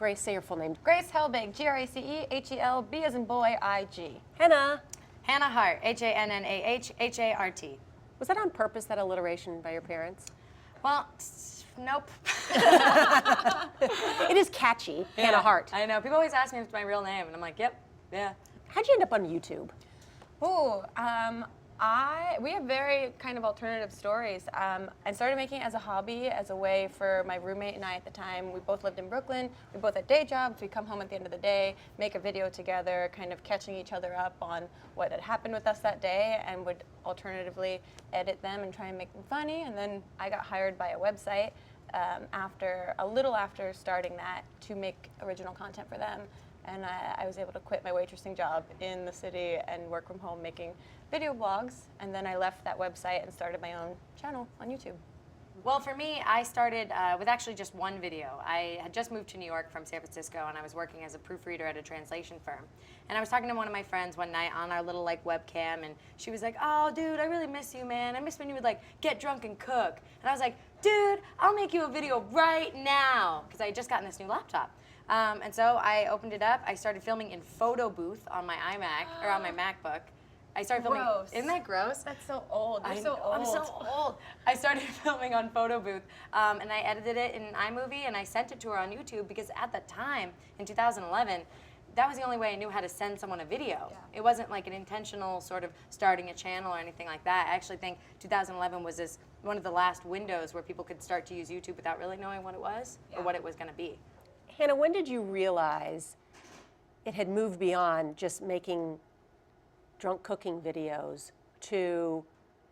Grace, say your full name. Grace Helbig, Grace-Helbig as in boy, I-G. Hannah. Hannah Hart, Hannah-Hart. Was that on purpose, that alliteration by your parents? Well, nope. It is catchy, Hannah Hart. I know. People always ask me if it's my real name, and I'm like, yep, yeah. How'd you end up on YouTube? Ooh, we have very kind of alternative stories. I started making it as a hobby, as a way for my roommate and I at the time. We both lived in Brooklyn. We both had day jobs. We'd come home at the end of the day, make a video together, kind of catching each other up on what had happened with us that day, and would alternatively edit them and try and make them funny. And then I got hired by a website a little after starting that to make original content for them. And I was able to quit my waitressing job in the city and work from home making video blogs. And then I left that website and started my own channel on YouTube. Well, for me, I started with actually just one video. I had just moved to New York from San Francisco, and I was working as a proofreader at a translation firm. And I was talking to one of my friends one night on our little webcam, and she was like, "Oh, dude, I really miss you, man. I miss when you would get drunk and cook." And I was like, "Dude, I'll make you a video right now," because I had just gotten this new laptop. And so I opened it up. I started filming in photo booth on my iMac or on my MacBook. I started filming. Gross. Isn't that gross? That's so old. You're so old. I'm so old. I started filming on photo booth, and I edited it in iMovie, and I sent it to her on YouTube because at the time, in 2011, that was the only way I knew how to send someone a video. Yeah. It wasn't like an intentional sort of starting a channel or anything like that. I actually think 2011 was one of the last windows where people could start to use YouTube without really knowing what it was or what it was going to be. Hannah, when did you realize it had moved beyond just making drunk cooking videos to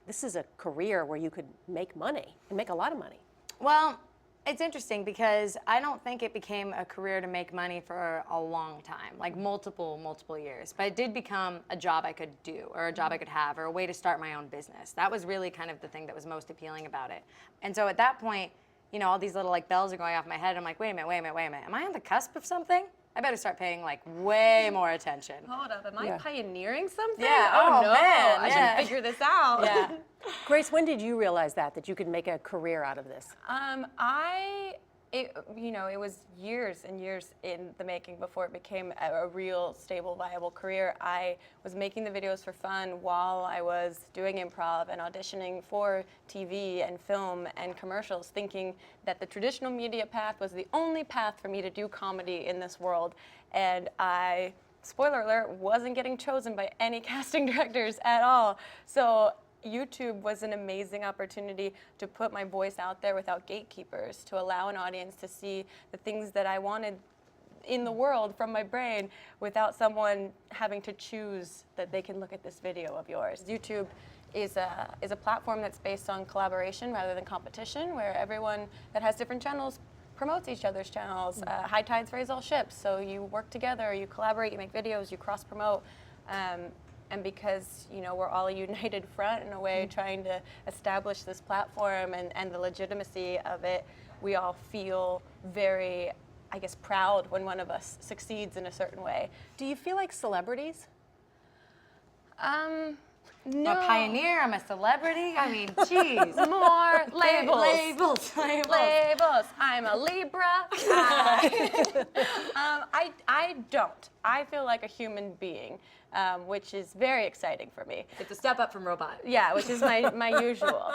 this is a career where you could make money and make a lot of money? Well, it's interesting because I don't think it became a career to make money for a long time, like multiple years. But it did become a job I could do or a job I could have or a way to start my own business. That was really kind of the thing that was most appealing about it. And so at that point, you know, all these little bells are going off in my head. I'm like, wait a minute. Am I on the cusp of something? I better start paying way more attention. Hold up, am I pioneering something? Yeah. Oh no, man. I should figure this out. Yeah. Grace, when did you realize that you could make a career out of this? It was years and years in the making before it became a real, stable, viable career. I was making the videos for fun while I was doing improv and auditioning for TV and film and commercials, thinking that the traditional media path was the only path for me to do comedy in this world. And I, spoiler alert, wasn't getting chosen by any casting directors at all. So YouTube was an amazing opportunity to put my voice out there without gatekeepers, to allow an audience to see the things that I wanted in the world from my brain without someone having to choose that they can look at this video of yours. YouTube is a platform that's based on collaboration rather than competition, where everyone that has different channels promotes each other's channels. High tides raise all ships, so you work together, you collaborate, you make videos, you cross-promote. And because, you know, we're all a united front in a way trying to establish this platform and the legitimacy of it, we all feel very, I guess, proud when one of us succeeds in a certain way. Do you feel like celebrities? No. I'm a pioneer, I'm a celebrity. I mean, geez. More labels. Labels. I'm a Libra. I don't. I feel like a human being, which is very exciting for me. It's a step up from robot. Yeah, which is my usual.